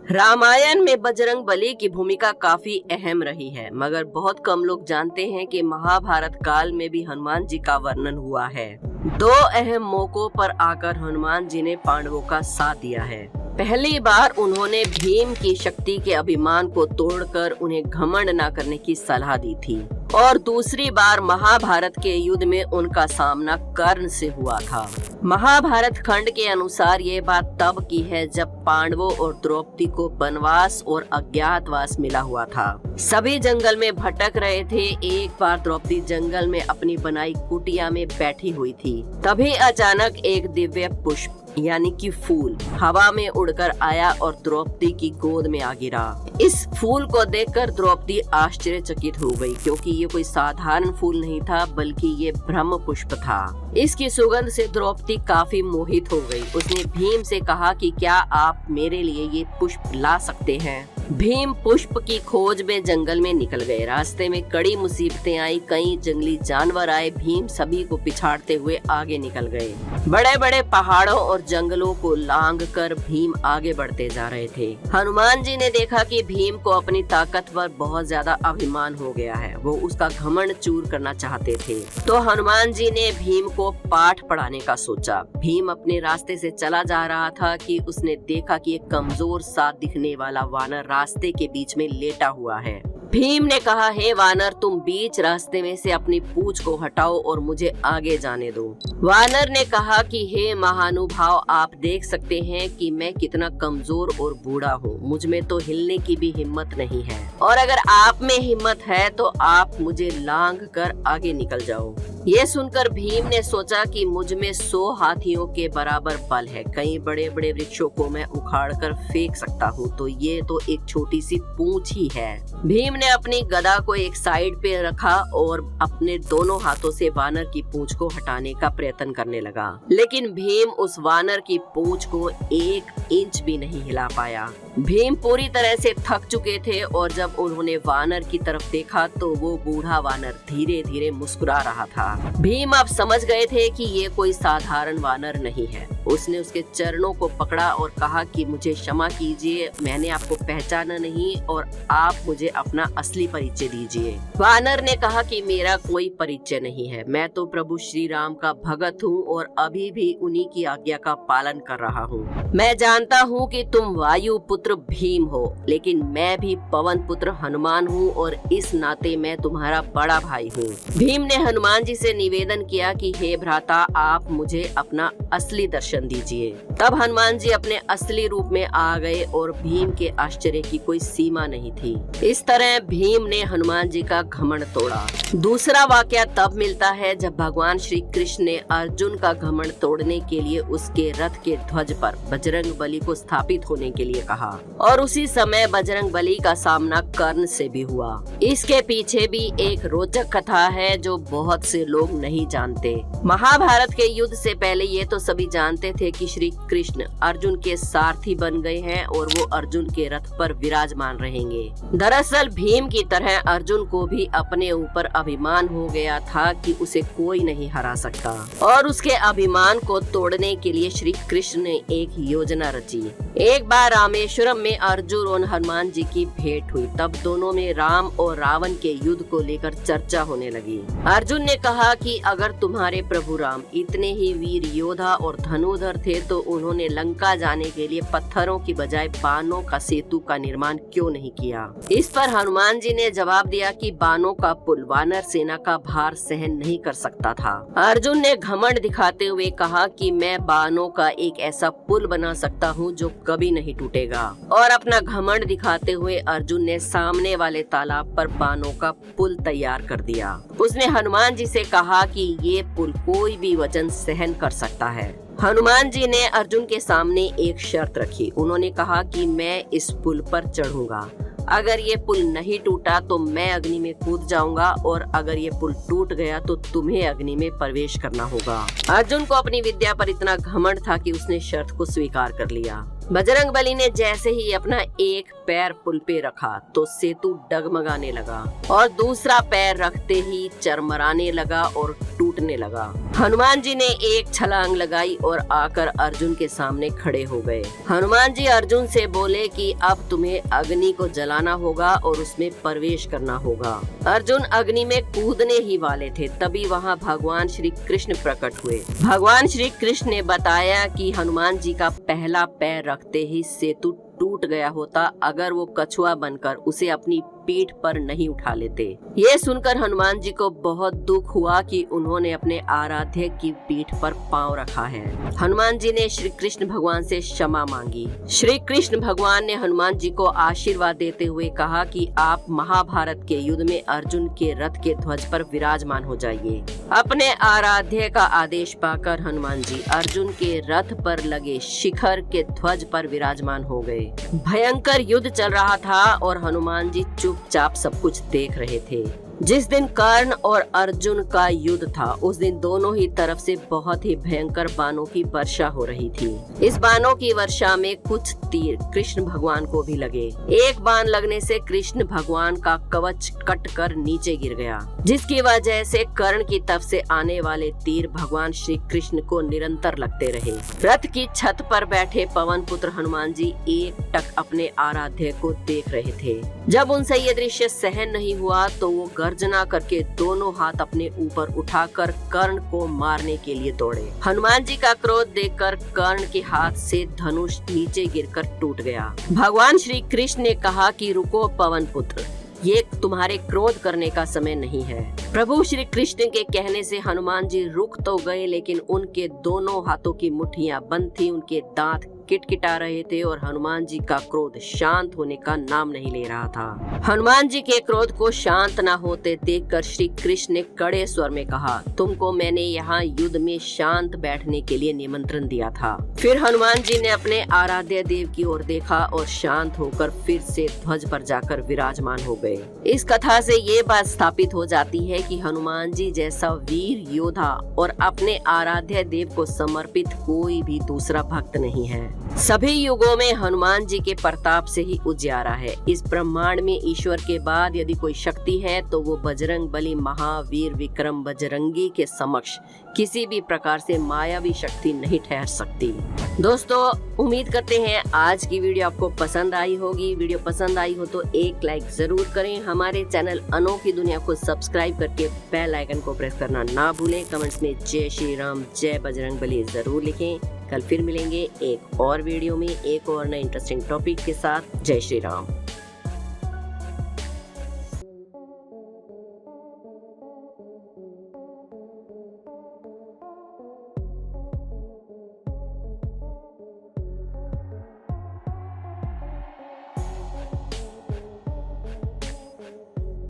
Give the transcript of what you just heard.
रामायण में बजरंग बली की भूमिका काफी अहम रही है, मगर बहुत कम लोग जानते हैं कि महाभारत काल में भी हनुमान जी का वर्णन हुआ है। दो अहम मौकों पर आकर हनुमान जी ने पांडवों का साथ दिया है। पहली बार उन्होंने भीम की शक्ति के अभिमान को तोड़कर उन्हें घमंड न करने की सलाह दी थी, और दूसरी बार महाभारत के युद्ध में उनका सामना कर्ण से हुआ था। महाभारत खंड के अनुसार ये बात तब की है जब पांडवों और द्रौपदी को वनवास और अज्ञातवास मिला हुआ था। सभी जंगल में भटक रहे थे। एक बार द्रौपदी जंगल में अपनी बनाई कुटिया में बैठी हुई थी। तभी अचानक एक दिव्य पुष्प यानी कि फूल हवा में उड़कर आया और द्रौपदी की गोद में आ गिरा। इस फूल को देखकर द्रौपदी आश्चर्यचकित हो गई, क्योंकि ये कोई साधारण फूल नहीं था, बल्कि ये ब्रह्म पुष्प था। इसकी सुगंध से द्रौपदी काफी मोहित हो गई। उसने भीम से कहा कि क्या आप मेरे लिए ये पुष्प ला सकते हैं। भीम पुष्प की खोज में जंगल में निकल गए। रास्ते में कड़ी मुसीबतें आई, कई जंगली जानवर आए। भीम सभी को पिछाड़ते हुए आगे निकल गए। बड़े बड़े पहाड़ों और जंगलों को लांघकर भीम आगे बढ़ते जा रहे थे। हनुमान जी ने देखा कि भीम को अपनी ताकत पर बहुत ज्यादा अभिमान हो गया है। वो उसका घमंड चूर करना चाहते थे। तो हनुमान जी ने भीम को पाठ पढ़ाने का सोचा। भीम अपने रास्ते से चला जा रहा था कि उसने देखा कि एक कमजोर सा दिखने वाला वानर रास्ते के बीच में लेटा हुआ है। भीम ने कहा, हे वानर, तुम बीच रास्ते में से अपनी पूंछ को हटाओ और मुझे आगे जाने दो। वानर ने कहा कि हे महानुभाव, आप देख सकते हैं कि मैं कितना कमजोर और बूढ़ा हूँ। मुझ में तो हिलने की भी हिम्मत नहीं है, और अगर आप में हिम्मत है तो आप मुझे लांघ कर आगे निकल जाओ। ये सुनकर भीम ने सोचा कि मुझ में 100 हाथियों के बराबर बल है। कई बड़े बड़े वृक्षों को मैं उखाड़ कर फेंक सकता हूँ, तो ये तो एक छोटी सी पूंछ ही है। भीम ने अपनी गदा को एक साइड पे रखा और अपने दोनों हाथों से वानर की पूंछ को हटाने का प्रयत्न करने लगा, लेकिन भीम उस वानर की पूंछ को 1 इंच भी नहीं हिला पाया। भीम पूरी तरह से थक चुके थे, और जब उन्होंने वानर की तरफ देखा तो वो बूढ़ा वानर धीरे धीरे मुस्कुरा रहा था। भीम अब समझ गए थे कि ये कोई साधारण वानर नहीं है। उसने उसके चरणों को पकड़ा और कहा कि मुझे क्षमा कीजिए, मैंने आपको पहचाना नहीं, और आप मुझे अपना असली परिचय दीजिए। वानर ने कहा कि मेरा कोई परिचय नहीं है। मैं तो प्रभु श्री राम का भगत हूँ और अभी भी उन्हीं की आज्ञा का पालन कर रहा हूँ। मैं जानता हूँ कि तुम वायु पुत्र भीम हो, लेकिन मैं भी पवन पुत्र हनुमान हूँ, और इस नाते मैं तुम्हारा बड़ा भाई हूँ। भीम ने हनुमान जी से निवेदन किया कि हे भ्राता, आप मुझे अपना असली दर्शन दीजिए। तब हनुमान जी अपने असली रूप में आ गए और भीम के आश्चर्य की कोई सीमा नहीं थी। इस तरह भीम ने हनुमान जी का घमंड तोड़ा। दूसरा वाकया तब मिलता है जब भगवान श्री कृष्ण ने अर्जुन का घमंड तोड़ने के लिए उसके रथ के ध्वज पर बजरंग बली को स्थापित होने के लिए कहा, और उसी समय बजरंग बली का सामना कर्ण से भी हुआ। इसके पीछे भी एक रोचक कथा है जो बहुत से लोग नहीं जानते। महाभारत के युद्ध से पहले ये तो सभी जानते थे कि श्री कृष्ण अर्जुन के सारथी बन गए हैं और वो अर्जुन के रथ पर विराजमान रहेंगे। दरअसल भीम की तरह अर्जुन को भी अपने ऊपर अभिमान हो गया था कि उसे कोई नहीं हरा सकता, और उसके अभिमान को तोड़ने के लिए श्री कृष्ण ने एक योजना रची। एक बार रामेश्वरम में अर्जुन और हनुमान जी की भेंट हुई। तब दोनों में राम और रावण के युद्ध को लेकर चर्चा होने लगी। अर्जुन ने कहा कि अगर तुम्हारे प्रभु राम इतने ही वीर योद्धा और धनुधर थे तो उन्होंने लंका जाने के लिए पत्थरों की बजाय बाणों का सेतु का निर्माण क्यों नहीं किया। इस पर हनुमान जी ने जवाब दिया कि बाणों का पुल वानर सेना का भार सहन नहीं कर सकता था। अर्जुन ने घमंड दिखाते हुए कहा कि मैं बाणों का एक ऐसा पुल बना सकता हूँ जो कभी नहीं टूटेगा, और अपना घमंड दिखाते हुए अर्जुन ने सामने वाले तालाब पर बाणों का पुल तैयार कर दिया। उसने हनुमान जी से कहा कि ये पुल कोई भी वजन सहन कर सकता है। हनुमान जी ने अर्जुन के सामने एक शर्त रखी। उन्होंने कहा कि मैं इस पुल पर चढ़ूंगा। अगर ये पुल नहीं टूटा तो मैं अग्नि में कूद जाऊंगा, और अगर ये पुल टूट गया तो तुम्हें अग्नि में प्रवेश करना होगा। अर्जुन को अपनी विद्या पर इतना घमंड था कि उसने शर्त को स्वीकार कर लिया। बजरंगबली ने जैसे ही अपना एक पैर पुल पे रखा तो सेतु डगमगाने लगा और दूसरा पैर रखते ही चरमराने लगा और टूटने लगा। हनुमान जी ने एक छलांग लगाई और आकर अर्जुन के सामने खड़े हो गए। हनुमान जी अर्जुन से बोले कि अब तुम्हें अग्नि को जलाना होगा और उसमें प्रवेश करना होगा। अर्जुन अग्नि में कूदने ही वाले थे, तभी वहाँ भगवान श्री कृष्ण प्रकट हुए। भगवान श्री कृष्ण ने बताया कि हनुमान जी का पहला पैर रखते ही सेतु टूट गया होता अगर वो कछुआ बनकर उसे अपनी पीठ पर नहीं उठा लेते। ये सुनकर हनुमान जी को बहुत दुख हुआ कि उन्होंने अपने आराध्य की पीठ पर पांव रखा है। हनुमान जी ने श्री कृष्ण भगवान से क्षमा मांगी। श्री कृष्ण भगवान ने हनुमान जी को आशीर्वाद देते हुए कहा कि आप महाभारत के युद्ध में अर्जुन के रथ के ध्वज पर विराजमान हो जाइए। अपने आराध्य का आदेश पाकर हनुमान जी अर्जुन के रथ पर लगे शिखर के ध्वज पर विराजमान हो गए। भयंकर युद्ध चल रहा था और हनुमान जी चुपचाप सब कुछ देख रहे थे। जिस दिन कर्ण और अर्जुन का युद्ध था उस दिन दोनों ही तरफ से बहुत ही भयंकर बाणों की वर्षा हो रही थी। इस बाणों की वर्षा में कुछ तीर कृष्ण भगवान को भी लगे। एक बाण लगने से कृष्ण भगवान का कवच कट कर नीचे गिर गया, जिसकी वजह से कर्ण की तरफ से आने वाले तीर भगवान श्री कृष्ण को निरंतर लगते रहे। रथ की छत पर बैठे पवन पुत्र हनुमान जी एक टक अपने आराध्य को देख रहे थे। जब उनसे ये दृश्य सहन नहीं हुआ तो वो गर्जना करके दोनों हाथ अपने ऊपर उठाकर कर्ण को मारने के लिए दौड़े। हनुमान जी का क्रोध देखकर कर्ण के हाथ से धनुष नीचे गिरकर टूट गया। भगवान श्री कृष्ण ने कहा कि रुको पवन पुत्र, ये तुम्हारे क्रोध करने का समय नहीं है। प्रभु श्री कृष्ण के कहने से हनुमान जी रुक तो गए, लेकिन उनके दोनों हाथों की मुट्ठियां बंद थी, उनके दांत किटकिटा रहे थे और हनुमान जी का क्रोध शांत होने का नाम नहीं ले रहा था। हनुमान जी के क्रोध को शांत न होते देखकर श्री कृष्ण ने कड़े स्वर में कहा, तुमको मैंने यहाँ युद्ध में शांत बैठने के लिए निमंत्रण दिया था। फिर हनुमान जी ने अपने आराध्य देव की ओर देखा और शांत होकर फिर से ध्वज पर जाकर विराजमान हो गए। इस कथा से ये बात स्थापित हो जाती है कि हनुमान जी जैसा वीर योद्धा और अपने आराध्य देव को समर्पित कोई भी दूसरा भक्त नहीं है। सभी युगों में हनुमान जी के प्रताप से ही उजियारा है। इस ब्रह्मांड में ईश्वर के बाद यदि कोई शक्ति है तो वो बजरंगबली महावीर विक्रम बजरंगी के समक्ष किसी भी प्रकार से मायावी शक्ति नहीं ठहर सकती। दोस्तों, उम्मीद करते हैं आज की वीडियो आपको पसंद आई होगी। वीडियो पसंद आई हो तो एक लाइक जरूर करें। हमारे चैनल अनोखी दुनिया को सब्सक्राइब करके बेल आइकन को प्रेस करना ना भूलें। कमेंट्स में जय श्री राम, जय बजरंगबली जरूर लिखें। कल फिर मिलेंगे एक और वीडियो में एक और नए इंटरेस्टिंग टॉपिक के साथ। जय श्री राम।